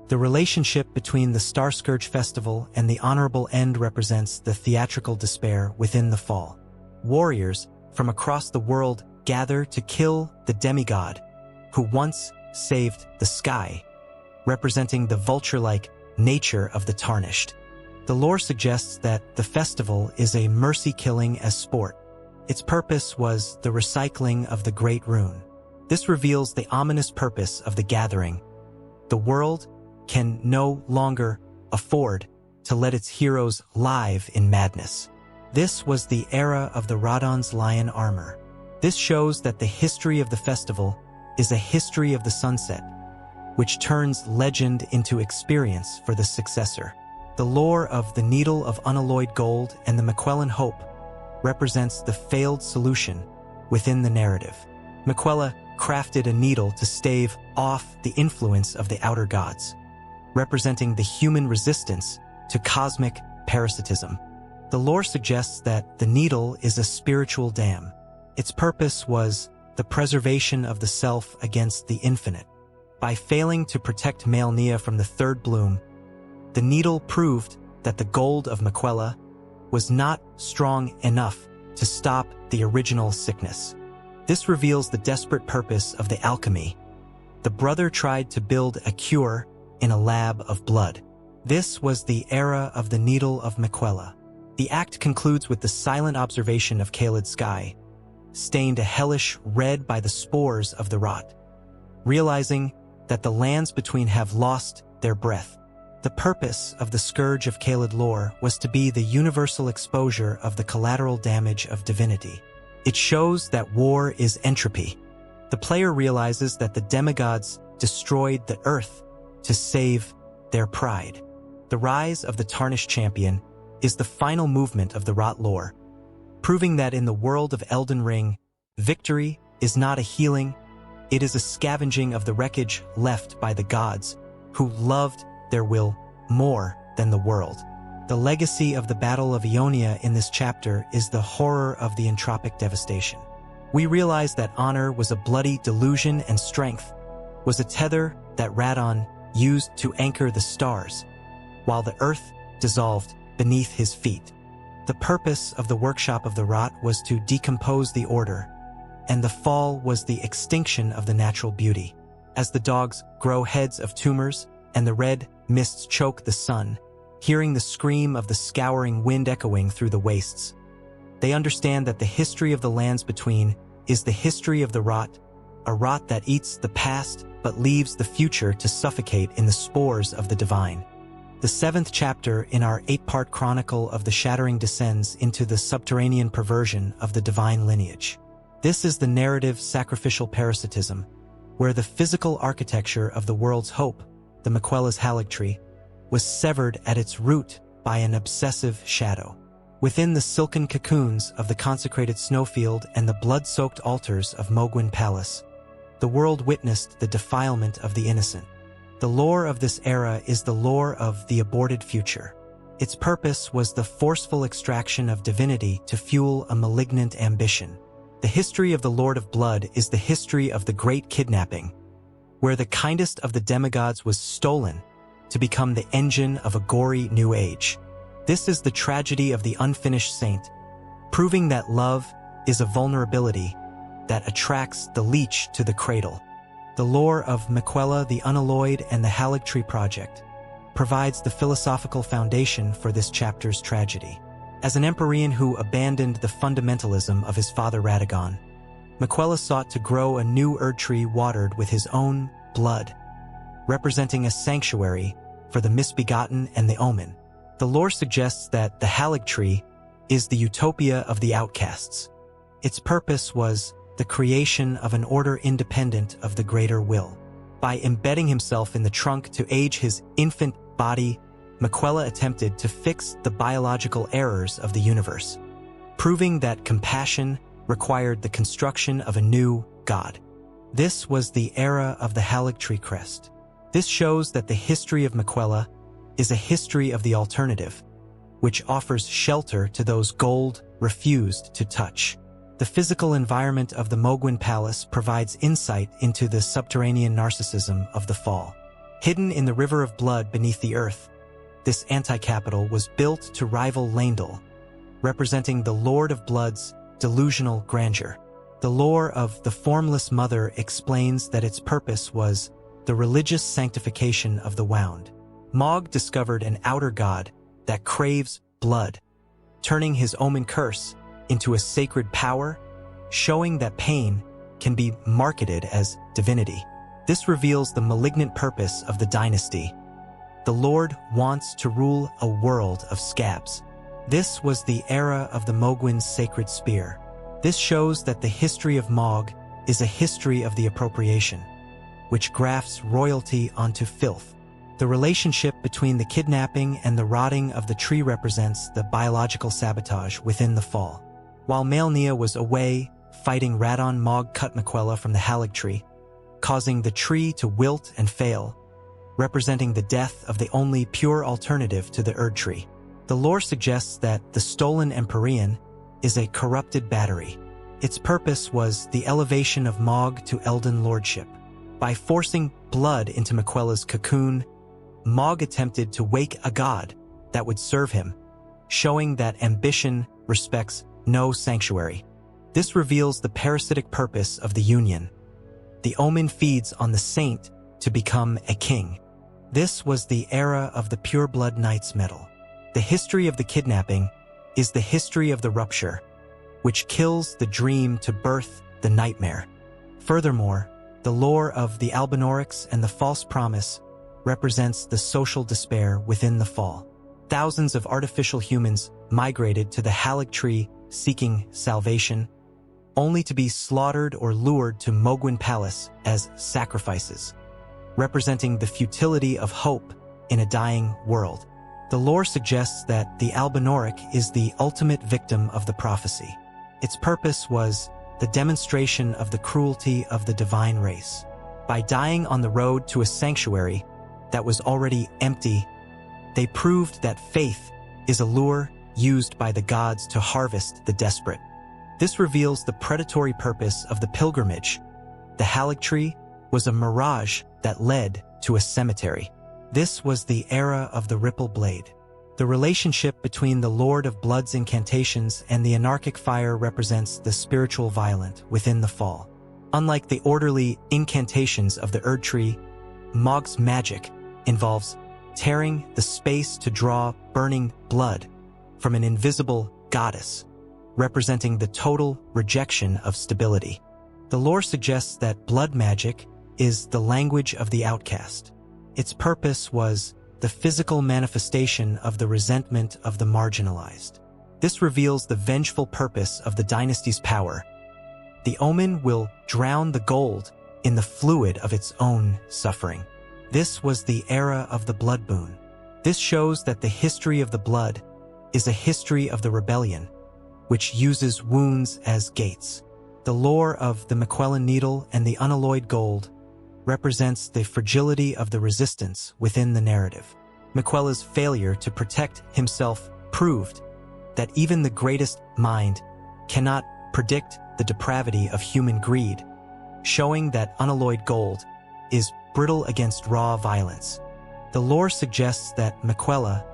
The relationship between the Starscourge Festival and the honorable end represents the theatrical despair within the fall. Warriors from across the world gather to kill the demigod who once saved the sky, representing the vulture-like nature of the Tarnished. The lore suggests that the festival is a mercy killing as sport. Its purpose was the recycling of the Great Rune. This reveals the ominous purpose of the gathering. The world can no longer afford to let its heroes live in madness. This was the era of the Radon's lion armor. This shows that the history of the festival is a history of the sunset, which turns legend into experience for the successor. The lore of the Needle of Unalloyed Gold and the Miquellan Hope represents the failed solution within the narrative. Miquella crafted a needle to stave off the influence of the outer gods, representing the human resistance to cosmic parasitism. The lore suggests that the needle is a spiritual dam. Its purpose was the preservation of the self against the infinite. By failing to protect male Nia from the third bloom, the needle proved that the gold of Miquella was not strong enough to stop the original sickness. This reveals the desperate purpose of the alchemy. The brother tried to build a cure in a lab of blood. This was the era of the needle of Miquella. The act concludes with the silent observation of Caelid's sky, stained a hellish red by the spores of the rot. Realizing that the lands between have lost their breath, the purpose of the Scourge of Caelid lore was to be the universal exposure of the collateral damage of divinity. It shows that war is entropy. The player realizes that the demigods destroyed the earth to save their pride. The rise of the Tarnished champion is the final movement of the Rot lore, proving that in the world of Elden Ring, victory is not a healing, it is a scavenging of the wreckage left by the gods who loved their will more than the world. The legacy of the Battle of Ionia in this chapter is the horror of the entropic devastation. We realize that honor was a bloody delusion and strength was a tether that Radon used to anchor the stars, while the earth dissolved beneath his feet. The purpose of the workshop of the Rot was to decompose the order, and the fall was the extinction of the natural beauty. As the dogs grow heads of tumors and the red mists choke the sun, hearing the scream of the scouring wind echoing through the wastes, they understand that the history of the lands between is the history of the Rot, a rot that eats the past but leaves the future to suffocate in the spores of the divine. The 7th chapter in our 8-part chronicle of the Shattering descends into the subterranean perversion of the divine lineage. This is the narrative sacrificial parasitism, where the physical architecture of the world's hope, the Miquella's Erdtree, was severed at its root by an obsessive shadow. Within the silken cocoons of the consecrated snowfield and the blood-soaked altars of Mohgwyn Palace, the world witnessed the defilement of the innocent. The lore of this era is the lore of the aborted future. Its purpose was the forceful extraction of divinity to fuel a malignant ambition. The history of the Lord of Blood is the history of the great kidnapping, where the kindest of the demigods was stolen to become the engine of a gory new age. This is the tragedy of the unfinished saint, proving that love is a vulnerability that attracts the leech to the cradle. The lore of Miquella the Unalloyed and the Erdtree project provides the philosophical foundation for this chapter's tragedy. As an Empyrean who abandoned the fundamentalism of his father Radagon, Miquella sought to grow a new Erdtree watered with his own blood, representing a sanctuary for the misbegotten and the omen. The lore suggests that the Erdtree is the utopia of the outcasts. Its purpose was the creation of an order independent of the greater will. By embedding himself in the trunk to age his infant body, Miquella attempted to fix the biological errors of the universe, proving that compassion required the construction of a new god. This was the era of the Erdtree crest. This shows that the history of Miquella is a history of the alternative, which offers shelter to those gold refused to touch. The physical environment of the Mohgwyn Palace provides insight into the subterranean narcissism of the fall. Hidden in the river of blood beneath the earth, this anti-capital was built to rival Leyndell, representing the Lord of Blood's delusional grandeur. The lore of the Formless Mother explains that its purpose was the religious sanctification of the Wound. Mohg discovered an outer god that craves blood, turning his omen curse into a sacred power, showing that pain can be marketed as divinity. This reveals the malignant purpose of the dynasty. The Lord wants to rule a world of scabs. This was the era of the Mohgwyn's sacred spear. This shows that the history of Mohg is a history of the appropriation, which grafts royalty onto filth. The relationship between the kidnapping and the rotting of the tree represents the biological sabotage within the fall. While male Nia was away fighting Radon Mog cut Mequella from the Haligtree, causing the tree to wilt and fail, representing the death of the only pure alternative to the Erdtree. The lore suggests that the stolen Empyrean is a corrupted battery. Its purpose was the elevation of Mog to Elden lordship. By forcing blood into Mequella's cocoon, Mog attempted to wake a god that would serve him, showing that ambition respects no sanctuary. This reveals the parasitic purpose of the union. The omen feeds on the saint to become a king. This was the era of the pureblood knight's metal. The history of the kidnapping is the history of the rupture, which kills the dream to birth the nightmare. Furthermore, the lore of the Albinaurics and the false promise represents the social despair within the fall. Thousands of artificial humans migrated to the Haligtree seeking salvation, only to be slaughtered or lured to Mogwin Palace as sacrifices, representing the futility of hope in a dying world. The lore suggests that the Albinauric is the ultimate victim of the prophecy. Its purpose was the demonstration of the cruelty of the divine race. By dying on the road to a sanctuary that was already empty, they proved that faith is a lure used by the gods to harvest the desperate. This reveals the predatory purpose of the pilgrimage. The Haligtree was a mirage that led to a cemetery. This was the era of the Ripple Blade. The relationship between the Lord of Blood's incantations and the anarchic fire represents the spiritual violent within the fall. Unlike the orderly incantations of the Erdtree, Mog's magic involves tearing the space to draw burning blood from an invisible goddess, representing the total rejection of stability. The lore suggests that blood magic is the language of the outcast. Its purpose was the physical manifestation of the resentment of the marginalized. This reveals the vengeful purpose of the dynasty's power. The omen will drown the gold in the fluid of its own suffering. This was the era of the blood boon. This shows that the history of the blood is a history of the rebellion, which uses wounds as gates. The lore of the Mequellan needle and the unalloyed gold represents the fragility of the resistance within the narrative. Mequella's failure to protect himself proved that even the greatest mind cannot predict the depravity of human greed, showing that unalloyed gold is brittle against raw violence. The lore suggests that Mequella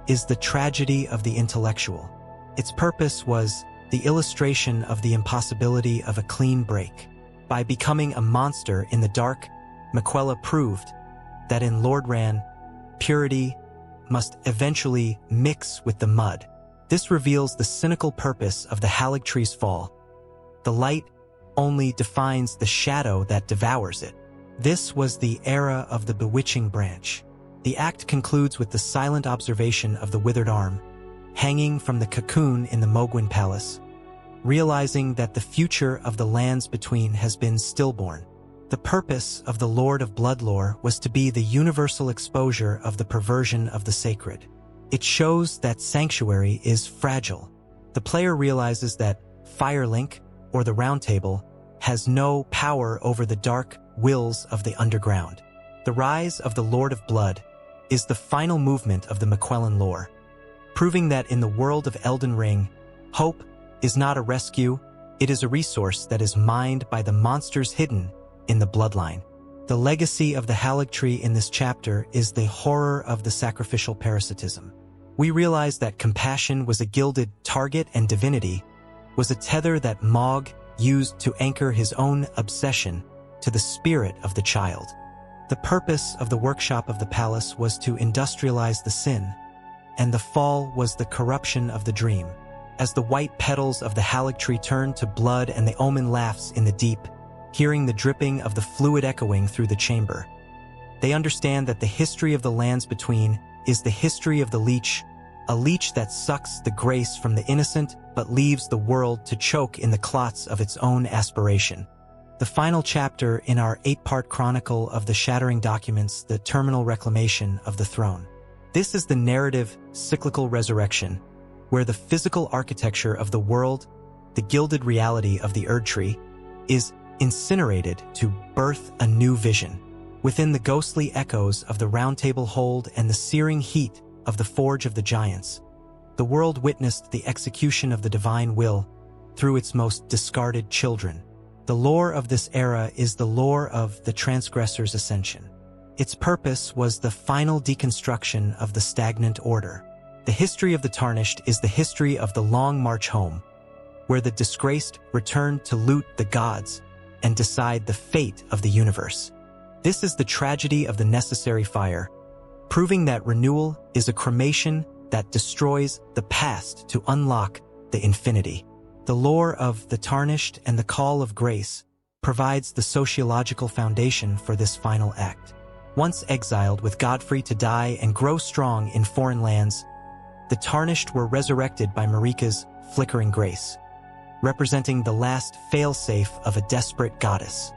is the tragedy of the intellectual. Its purpose was the illustration of the impossibility of a clean break. By becoming a monster in the dark, Mequella proved that in Lordran, purity must eventually mix with the mud. This reveals the cynical purpose of the Haligtree's fall. The light only defines the shadow that devours it. This was the era of the bewitching branch. The act concludes with the silent observation of the withered arm, hanging from the cocoon in the Mogwin Palace, realizing that the future of the lands between has been stillborn. The purpose of the Lord of Blood lore was to be the universal exposure of the perversion of the sacred. It shows that sanctuary is fragile. The player realizes that Firelink, or the Round Table, has no power over the dark wills of the underground. The rise of the Lord of Blood is the final movement of the Mequellan lore, proving that in the world of Elden Ring, hope is not a rescue, it is a resource that is mined by the monsters hidden in the bloodline. The legacy of the Haligtree in this chapter is the horror of the sacrificial parasitism. We realize that compassion was a gilded target and divinity was a tether that Mog used to anchor his own obsession to the spirit of the child. The purpose of the workshop of the palace was to industrialize the sin, and the fall was the corruption of the dream. As the white petals of the Haligtree turn to blood and the omen laughs in the deep, hearing the dripping of the fluid echoing through the chamber, they understand that the history of the lands between is the history of the leech, a leech that sucks the grace from the innocent but leaves the world to choke in the clots of its own aspiration. The final chapter in our 8-part chronicle of the Shattering documents the terminal reclamation of the throne. This is the narrative cyclical resurrection, where the physical architecture of the world the gilded reality of the Erdtree, is incinerated to birth a new vision. Within the ghostly echoes of the Round Table hold and the searing heat of the Forge of the Giants, the world witnessed the execution of the divine will through its most discarded children. The lore of this era is the lore of the transgressor's ascension. Its purpose was the final deconstruction of the stagnant order. The history of the Tarnished is the history of the long march home, where the disgraced return to loot the gods and decide the fate of the universe. This is the tragedy of the necessary fire, proving that renewal is a cremation that destroys the past to unlock the infinity. The lore of the Tarnished and the Call of Grace provides the sociological foundation for this final act. Once exiled with Godfrey to die and grow strong in foreign lands, the Tarnished were resurrected by Marika's flickering grace, representing the last failsafe of a desperate goddess.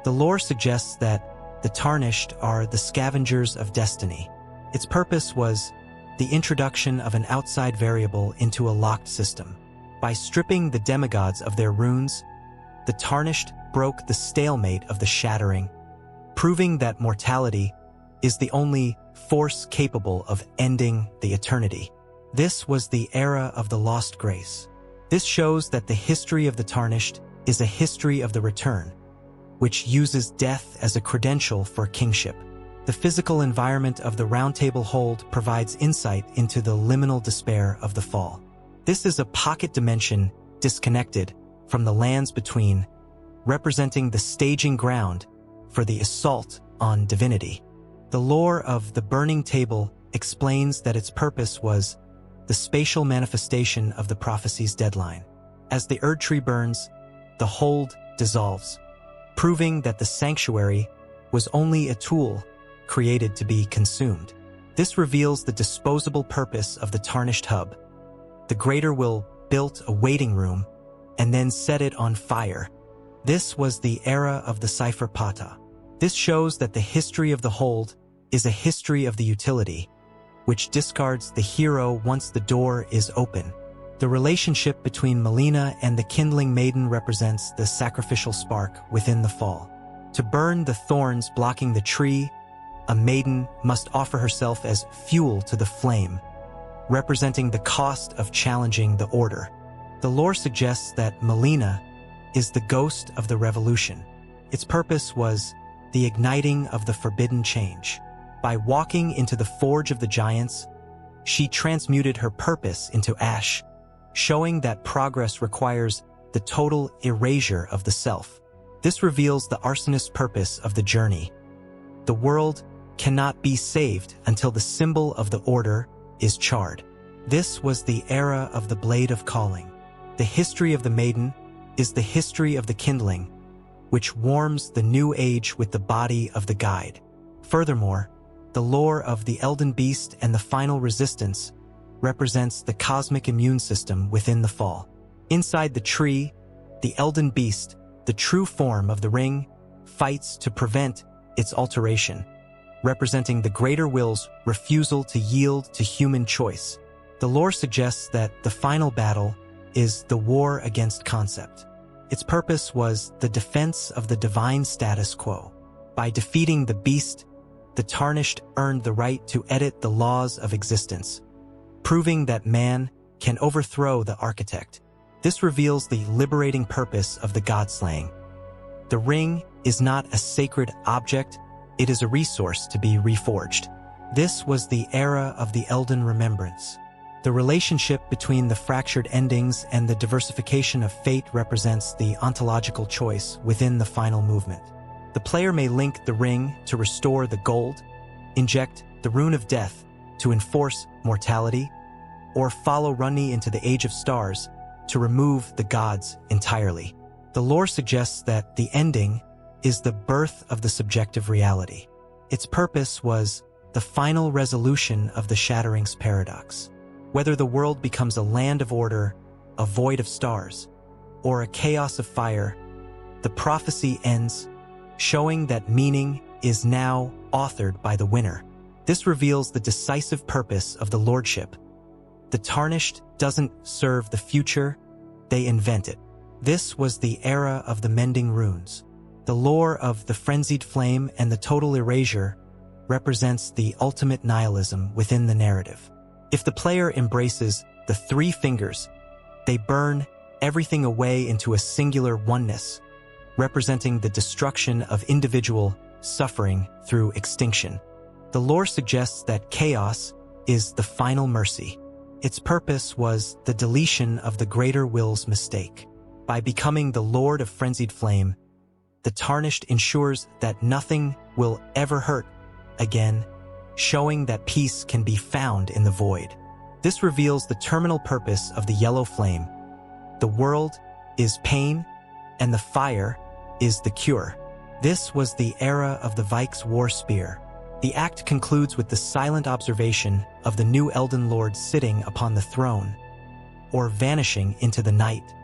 The lore suggests that the Tarnished are the scavengers of destiny. Its purpose was the introduction of an outside variable into a locked system. By stripping the demigods of their runes, the Tarnished broke the stalemate of the Shattering, proving that mortality is the only force capable of ending the eternity. This was the era of the lost grace. This shows that the history of the Tarnished is a history of the return, which uses death as a credential for kingship. The physical environment of the Round Table hold provides insight into the liminal despair of the fall. This is a pocket dimension disconnected from the lands between, representing the staging ground for the assault on divinity. The lore of the Burning Table explains that its purpose was the spatial manifestation of the prophecy's deadline. As the Erdtree burns, the hold dissolves, proving that the sanctuary was only a tool created to be consumed. This reveals the disposable purpose of the Tarnished hub. The Greater Will built a waiting room and then set it on fire. This was the era of the Cipher Pata. This shows that the history of the hold is a history of the utility, which discards the hero once the door is open. The relationship between Melina and the Kindling Maiden represents the sacrificial spark within the fall. To burn the thorns blocking the tree, a maiden must offer herself as fuel to the flame, representing the cost of challenging the order. The lore suggests that Melina is the ghost of the revolution. Its purpose was the igniting of the forbidden change. By walking into the Forge of the Giants, she transmuted her purpose into ash, showing that progress requires the total erasure of the self. This reveals the arsonist's purpose of the journey. The world cannot be saved until the symbol of the order is charred. This was the era of the Blade of Calling. The history of the Maiden is the history of the Kindling, which warms the new age with the body of the guide. Furthermore, the lore of the Elden Beast and the Final Resistance represents the cosmic immune system within the fall. Inside the tree, the Elden Beast, the true form of the ring, fights to prevent its alteration, representing the Greater Will's refusal to yield to human choice. The lore suggests that the final battle is the war against concept. Its purpose was the defense of the divine status quo. By defeating the beast, the Tarnished earned the right to edit the laws of existence, proving that man can overthrow the architect. This reveals the liberating purpose of the godslaying. The ring is not a sacred object, it is a resource to be reforged. This was the era of the Elden Remembrance. The relationship between the fractured endings and the diversification of fate represents the ontological choice within the final movement. The player may link the ring to restore the gold, inject the rune of death to enforce mortality, or follow Runni into the Age of Stars to remove the gods entirely. The lore suggests that the ending is the birth of the subjective reality. Its purpose was the final resolution of the Shattering's paradox. Whether the world becomes a land of order, a void of stars, or a chaos of fire, the prophecy ends, showing that meaning is now authored by the winner. This reveals the decisive purpose of the lordship. The Tarnished doesn't serve the future, they invent it. This was the era of the mending runes. The lore of the frenzied flame and the total erasure represents the ultimate nihilism within the narrative. If the player embraces the three fingers, they burn everything away into a singular oneness, representing the destruction of individual suffering through extinction. The lore suggests that chaos is the final mercy. Its purpose was the deletion of the greater will's mistake. By becoming the Lord of Frenzied Flame, the Tarnished ensures that nothing will ever hurt again, showing that peace can be found in the void. This reveals the terminal purpose of the Yellow Flame. The world is pain, and the fire is the cure. This was the era of the Vikes' war spear. The act concludes with the silent observation of the new Elden Lord sitting upon the throne, or vanishing into the night,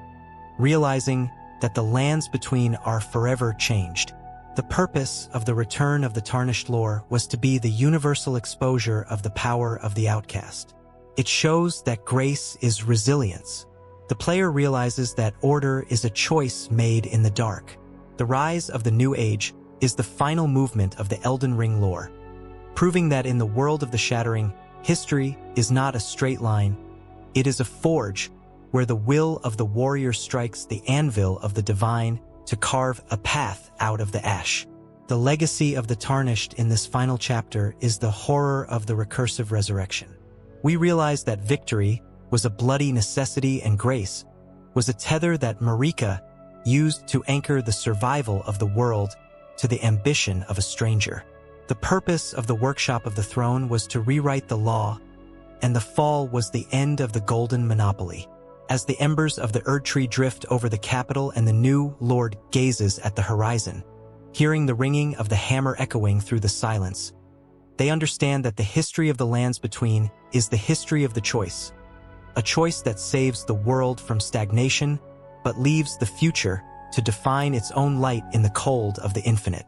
realizing that the lands between are forever changed. The purpose of the return of the Tarnished lore was to be the universal exposure of the power of the outcast. It shows that grace is resilience. The player realizes that order is a choice made in the dark. The rise of the New Age is the final movement of the Elden Ring lore, proving that in the world of the Shattering, history is not a straight line. It is a forge where the will of the warrior strikes the anvil of the divine to carve a path out of the ash. The legacy of the Tarnished in this final chapter is the horror of the recursive resurrection. We realize that victory was a bloody necessity and grace was a tether that Marika used to anchor the survival of the world to the ambition of a stranger. The purpose of the Workshop of the Throne was to rewrite the law, and the fall was the end of the golden monopoly. As the embers of the Erdtree drift over the capital and the new Lord gazes at the horizon, hearing the ringing of the hammer echoing through the silence, they understand that the history of the lands between is the history of the choice, a choice that saves the world from stagnation but leaves the future to define its own light in the cold of the infinite.